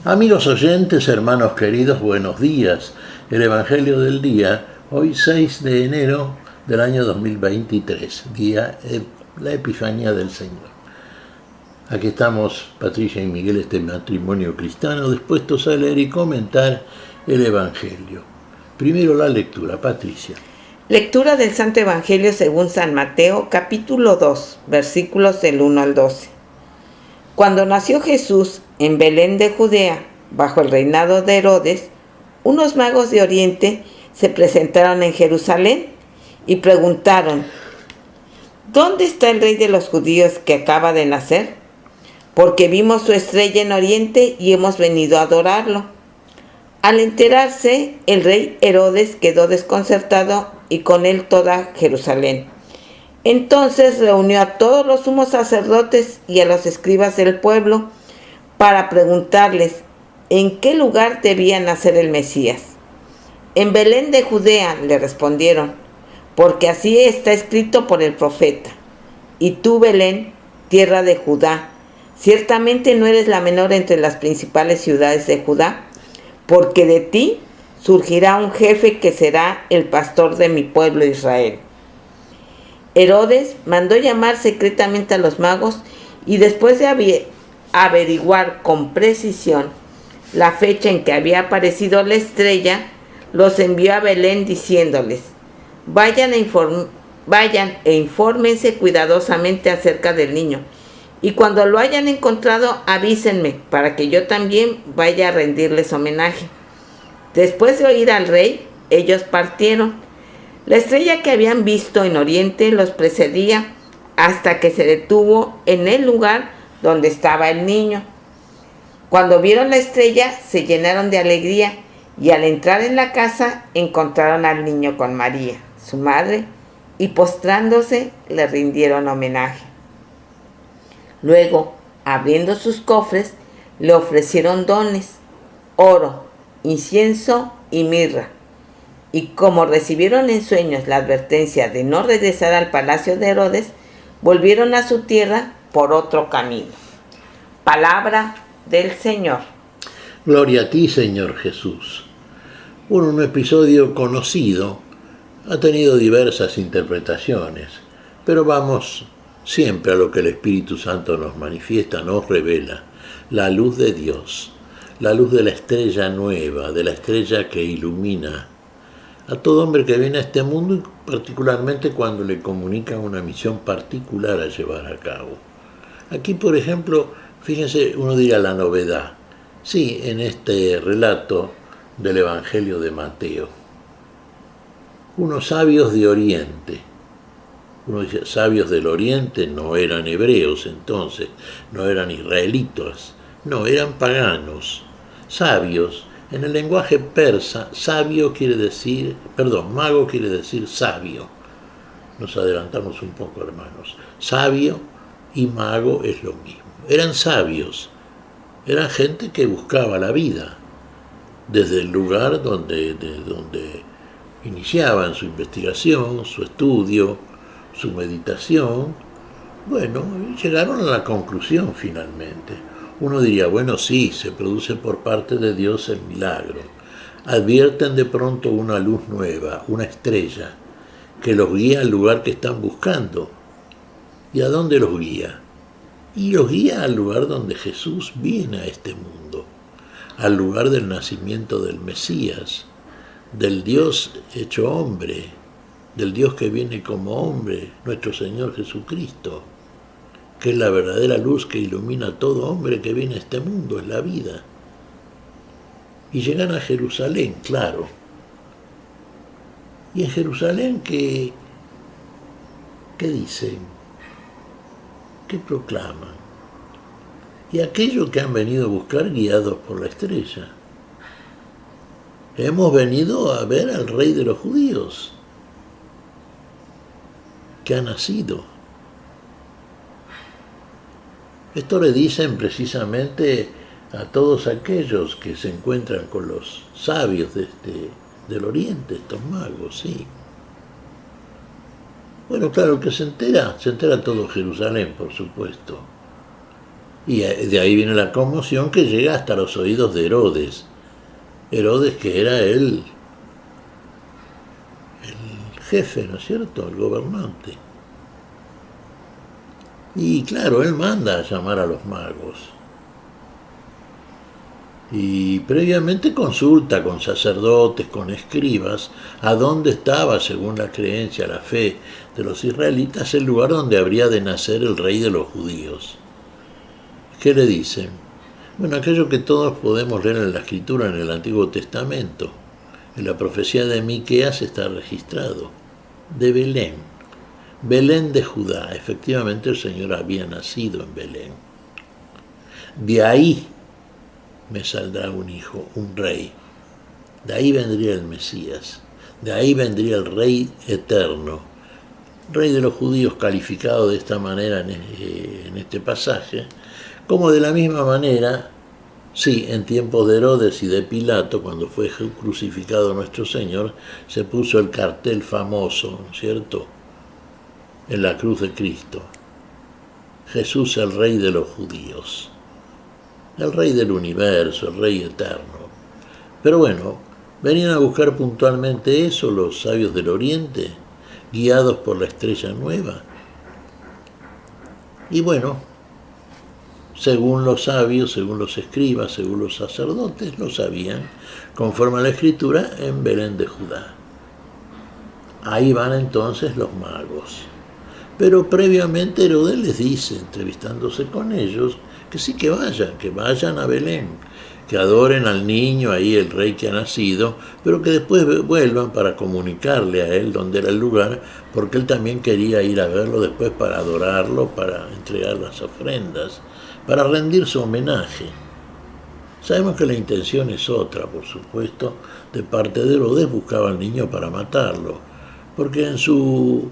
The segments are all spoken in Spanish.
Amigos oyentes, hermanos queridos, buenos días. El Evangelio del día, hoy 6 de enero del año 2023, día de la Epifanía del Señor. Aquí estamos, Patricia y Miguel, este matrimonio cristiano, dispuestos a leer y comentar el Evangelio. Primero la lectura, Patricia. Lectura del Santo Evangelio según San Mateo, capítulo 2, versículos del 1 al 12. Cuando nació Jesús en Belén de Judea, bajo el reinado de Herodes, unos magos de Oriente se presentaron en Jerusalén y preguntaron: ¿dónde está el rey de los judíos que acaba de nacer? Porque vimos su estrella en Oriente y hemos venido a adorarlo. Al enterarse, el rey Herodes quedó desconcertado y con él toda Jerusalén. Entonces reunió a todos los sumos sacerdotes y a los escribas del pueblo para preguntarles en qué lugar debía nacer el Mesías. En Belén de Judea, le respondieron, porque así está escrito por el profeta. Y tú, Belén, tierra de Judá, ciertamente no eres la menor entre las principales ciudades de Judá, porque de ti surgirá un jefe que será el pastor de mi pueblo Israel. Herodes mandó llamar secretamente a los magos y después de averiguar con precisión la fecha en que había aparecido la estrella, los envió a Belén diciéndoles: vayan e infórmense cuidadosamente acerca del niño, y cuando lo hayan encontrado avísenme para que yo también vaya a rendirles homenaje. Después de oír al rey, ellos partieron. La estrella que habían visto en Oriente los precedía hasta que se detuvo en el lugar donde estaba el niño. Cuando vieron la estrella, se llenaron de alegría y al entrar en la casa encontraron al niño con María, su madre, y postrándose le rindieron homenaje. Luego, abriendo sus cofres, le ofrecieron dones: oro, incienso y mirra. Y como recibieron en sueños la advertencia de no regresar al palacio de Herodes, volvieron a su tierra por otro camino. Palabra del Señor. Gloria a ti, Señor Jesús. Un episodio conocido, ha tenido diversas interpretaciones, pero vamos siempre a lo que el Espíritu Santo nos manifiesta, nos revela: la luz de Dios, la luz de la estrella nueva, de la estrella que ilumina a todo hombre que viene a este mundo, y particularmente cuando le comunican una misión particular a llevar a cabo. Aquí, por ejemplo, fíjense, uno dirá la novedad. Sí, en este relato del Evangelio de Mateo. Unos sabios de Oriente. Uno dice, sabios del Oriente no eran hebreos entonces, no eran israelitas, no, eran paganos. Sabios. En el lenguaje persa, mago quiere decir sabio. Nos adelantamos un poco, hermanos. Sabio y mago es lo mismo. Eran sabios, eran gente que buscaba la vida desde el lugar donde iniciaban su investigación, su estudio, su meditación. Bueno, llegaron a la conclusión finalmente. Uno diría, bueno, sí, se produce por parte de Dios el milagro. Advierten de pronto una luz nueva, una estrella, que los guía al lugar que están buscando. ¿Y a dónde los guía? Y los guía al lugar donde Jesús viene a este mundo, al lugar del nacimiento del Mesías, del Dios hecho hombre, del Dios que viene como hombre, nuestro Señor Jesucristo, que es la verdadera luz que ilumina a todo hombre que viene a este mundo, es la vida. Y llegan a Jerusalén, claro. Y en Jerusalén, ¿qué dicen? ¿Qué proclaman? Y aquello que han venido a buscar guiados por la estrella. Hemos venido a ver al Rey de los judíos, que ha nacido. Esto le dicen precisamente a todos aquellos que se encuentran con los sabios del Oriente, estos magos, sí. Bueno, claro, que se entera todo Jerusalén, por supuesto. Y de ahí viene la conmoción que llega hasta los oídos de Herodes. Herodes, que era el jefe, ¿no es cierto?, el gobernante. Y claro, él manda a llamar a los magos. Y previamente consulta con sacerdotes, con escribas, a dónde estaba, según la creencia, la fe de los israelitas, el lugar donde habría de nacer el rey de los judíos. ¿Qué le dicen? Bueno, aquello que todos podemos leer en la Escritura, en el Antiguo Testamento. En la profecía de Miqueas está registrado, de Belén. Belén de Judá. Efectivamente el Señor había nacido en Belén. De ahí me saldrá un hijo, un rey. De ahí vendría el Mesías. De ahí vendría el Rey eterno. Rey de los judíos, calificado de esta manera en este pasaje, como de la misma manera, sí, en tiempos de Herodes y de Pilato, cuando fue crucificado nuestro Señor, se puso el cartel famoso, ¿cierto?, en la cruz de Cristo. Jesús, el Rey de los judíos, el Rey del universo, el Rey eterno. Pero bueno, venían a buscar puntualmente eso los sabios del Oriente, guiados por la estrella nueva. Y bueno, según los sabios, según los escribas, según los sacerdotes, lo sabían, conforme a la Escritura, en Belén de Judá. Ahí van entonces los magos. Pero previamente Herodes les dice, entrevistándose con ellos, que sí que vayan a Belén, que adoren al niño, ahí el rey que ha nacido, pero que después vuelvan para comunicarle a él dónde era el lugar, porque él también quería ir a verlo después para adorarlo, para entregar las ofrendas, para rendir su homenaje. Sabemos que la intención es otra, por supuesto, de parte de Herodes buscaba al niño para matarlo, porque en su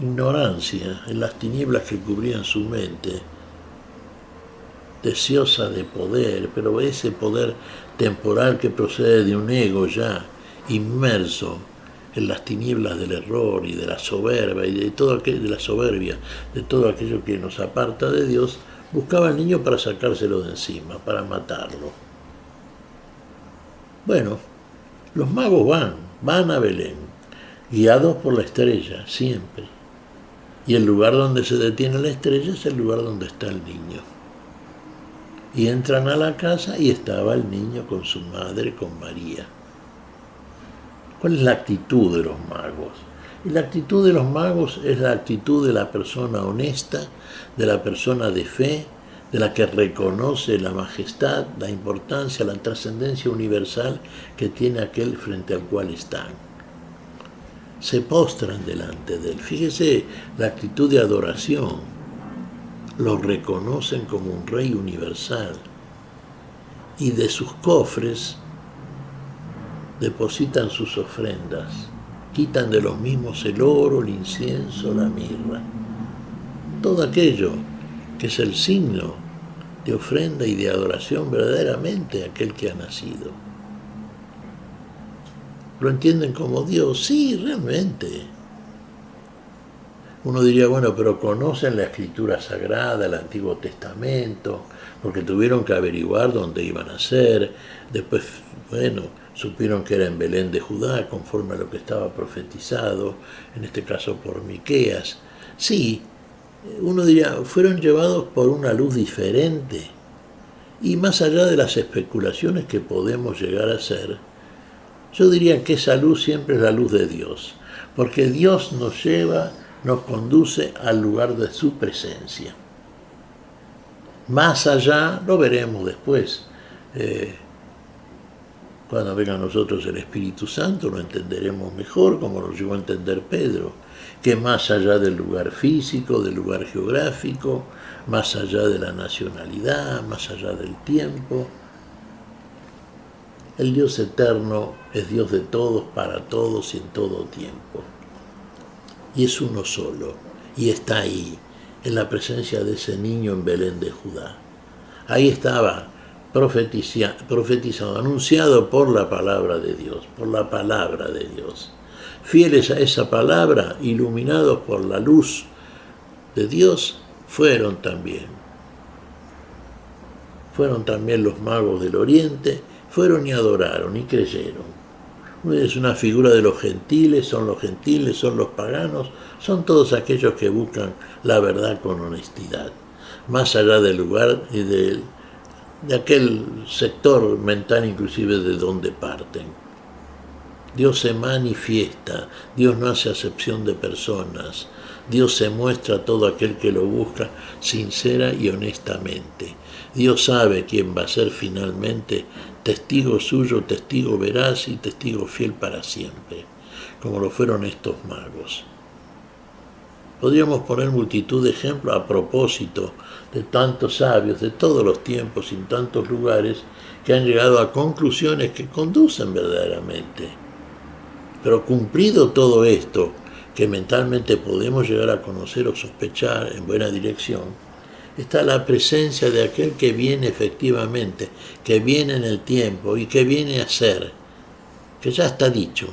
ignorancia, en las tinieblas que cubrían su mente, deseosa de poder, pero ese poder temporal que procede de un ego ya inmerso en las tinieblas del error y de la soberbia y de todo aquello que nos aparta de Dios, buscaba al niño para sacárselo de encima, para matarlo. Bueno, los magos van a Belén, guiados por la estrella, siempre. Y el lugar donde se detiene la estrella es el lugar donde está el niño. Y entran a la casa y estaba el niño con su madre, con María. ¿Cuál es la actitud de los magos? Y la actitud de los magos es la actitud de la persona honesta, de la persona de fe, de la que reconoce la majestad, la importancia, la trascendencia universal que tiene aquel frente al cual están. Se postran delante de él. Fíjese la actitud de adoración. Lo reconocen como un rey universal. Y de sus cofres depositan sus ofrendas. Quitan de los mismos el oro, el incienso, la mirra. Todo aquello que es el signo de ofrenda y de adoración verdaderamente a aquel que ha nacido. ¿Lo entienden como Dios? Sí, realmente. Uno diría, bueno, pero conocen la Escritura Sagrada, el Antiguo Testamento, porque tuvieron que averiguar dónde iban a ser. Después, bueno, supieron que era en Belén de Judá, conforme a lo que estaba profetizado, en este caso por Miqueas. Sí, uno diría, fueron llevados por una luz diferente. Y más allá de las especulaciones que podemos llegar a hacer, yo diría que esa luz siempre es la luz de Dios, porque Dios nos lleva, nos conduce al lugar de su presencia. Más allá, lo veremos después, cuando venga a nosotros el Espíritu Santo, lo entenderemos mejor, como lo llegó a entender Pedro, que más allá del lugar físico, del lugar geográfico, más allá de la nacionalidad, más allá del tiempo, el Dios eterno es Dios de todos, para todos y en todo tiempo. Y es uno solo, y está ahí, en la presencia de ese niño en Belén de Judá. Ahí estaba profetizado, anunciado por la palabra de Dios, Fieles a esa palabra, iluminados por la luz de Dios, fueron también fueron también los magos del Oriente, fueron y adoraron y creyeron. Es una figura de los gentiles, son los paganos, son todos aquellos que buscan la verdad con honestidad, más allá del lugar y de aquel sector mental inclusive de donde parten. Dios se manifiesta, Dios no hace acepción de personas, Dios se muestra a todo aquel que lo busca sincera y honestamente. Dios sabe quién va a ser finalmente testigo suyo, testigo veraz y testigo fiel para siempre, como lo fueron estos magos. Podríamos poner multitud de ejemplos a propósito de tantos sabios de todos los tiempos y en tantos lugares que han llegado a conclusiones que conducen verdaderamente. Pero cumplido todo esto, que mentalmente podemos llegar a conocer o sospechar en buena dirección, está la presencia de aquel que viene efectivamente, que viene en el tiempo y que viene a ser, que ya está dicho,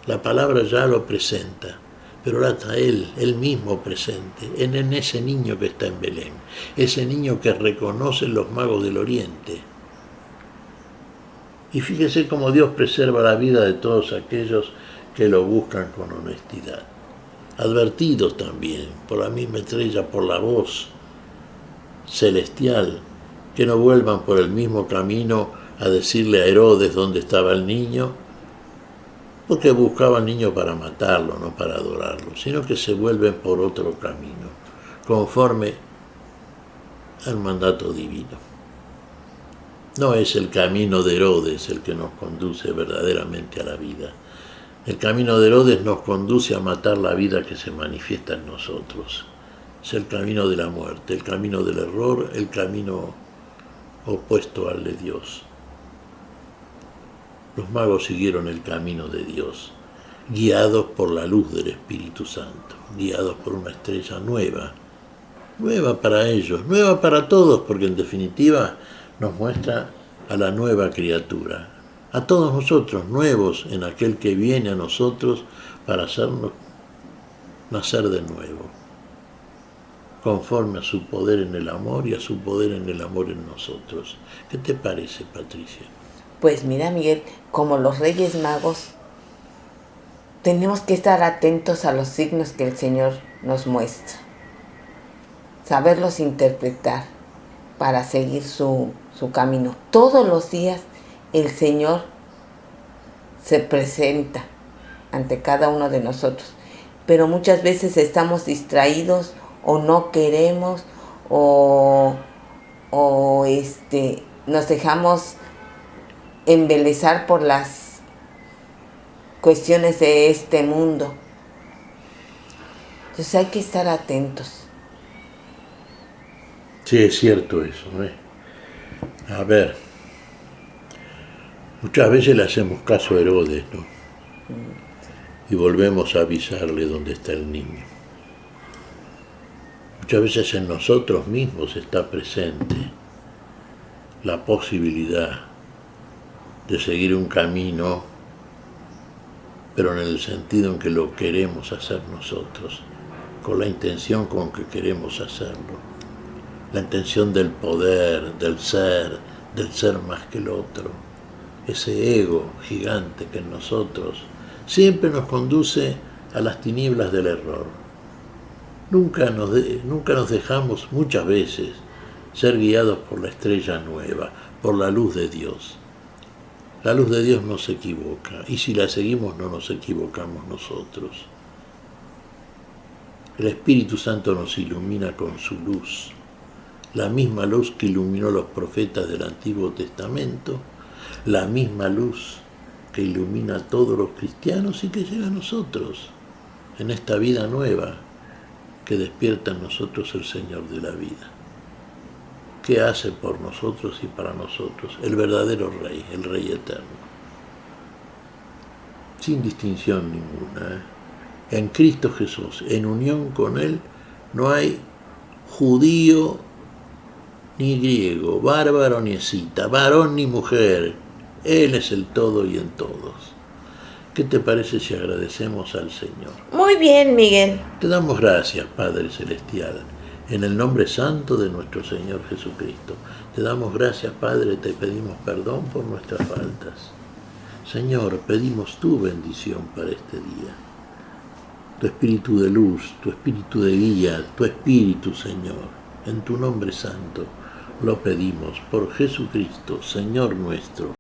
la palabra ya lo presenta, pero ahora está él mismo presente, en ese niño que está en Belén, ese niño que reconocen los magos del Oriente. Y fíjese cómo Dios preserva la vida de todos aquellos que lo buscan con honestidad. Advertidos también por la misma estrella, por la voz celestial, que no vuelvan por el mismo camino a decirle a Herodes dónde estaba el niño, porque buscaba al niño para matarlo, no para adorarlo, sino que se vuelven por otro camino, conforme al mandato divino. No es el camino de Herodes el que nos conduce verdaderamente a la vida. El camino de Herodes nos conduce a matar la vida que se manifiesta en nosotros. Es el camino de la muerte, el camino del error, el camino opuesto al de Dios. Los magos siguieron el camino de Dios, guiados por la luz del Espíritu Santo, guiados por una estrella nueva, nueva para ellos, nueva para todos, porque en definitiva nos muestra a la nueva criatura, a todos nosotros, nuevos en aquel que viene a nosotros para hacernos nacer de nuevo, conforme a su poder en el amor y a su poder en el amor en nosotros. ¿Qué te parece, Patricia? Pues mira, Miguel, como los Reyes Magos, tenemos que estar atentos a los signos que el Señor nos muestra, saberlos interpretar para seguir su camino. Todos los días el Señor se presenta ante cada uno de nosotros, pero muchas veces estamos distraídos o no queremos o nos dejamos embelesar por las cuestiones de este mundo. Entonces hay que estar atentos. Sí, es cierto eso, ¿eh? A ver, muchas veces le hacemos caso a Herodes, ¿no? Y volvemos a avisarle dónde está el niño. Muchas veces en nosotros mismos está presente la posibilidad de seguir un camino, pero en el sentido en que lo queremos hacer nosotros, con la intención con que queremos hacerlo, la intención del poder, del ser más que el otro, ese ego gigante que en nosotros siempre nos conduce a las tinieblas del error. Nunca nos dejamos muchas veces ser guiados por la estrella nueva, por la luz de Dios. La luz de Dios no se equivoca, y si la seguimos no nos equivocamos nosotros. El Espíritu Santo nos ilumina con su luz, la misma luz que iluminó a los profetas del Antiguo Testamento, la misma luz que ilumina a todos los cristianos y que llega a nosotros en esta vida nueva que despierta en nosotros el Señor de la vida. ¿Qué hace por nosotros y para nosotros? El verdadero Rey, el Rey eterno. Sin distinción ninguna, ¿eh? En Cristo Jesús, en unión con Él, no hay judío ni griego, bárbaro ni escita, varón ni mujer. Él es el todo y en todos. ¿Qué te parece si agradecemos al Señor? Muy bien, Miguel. Te damos gracias, Padre Celestial, En el nombre santo de nuestro Señor Jesucristo. Te damos gracias, Padre, te pedimos perdón por nuestras faltas. Señor, pedimos tu bendición para este día. Tu espíritu de luz, tu espíritu de guía, tu espíritu, Señor. En tu nombre santo lo pedimos por Jesucristo, Señor nuestro.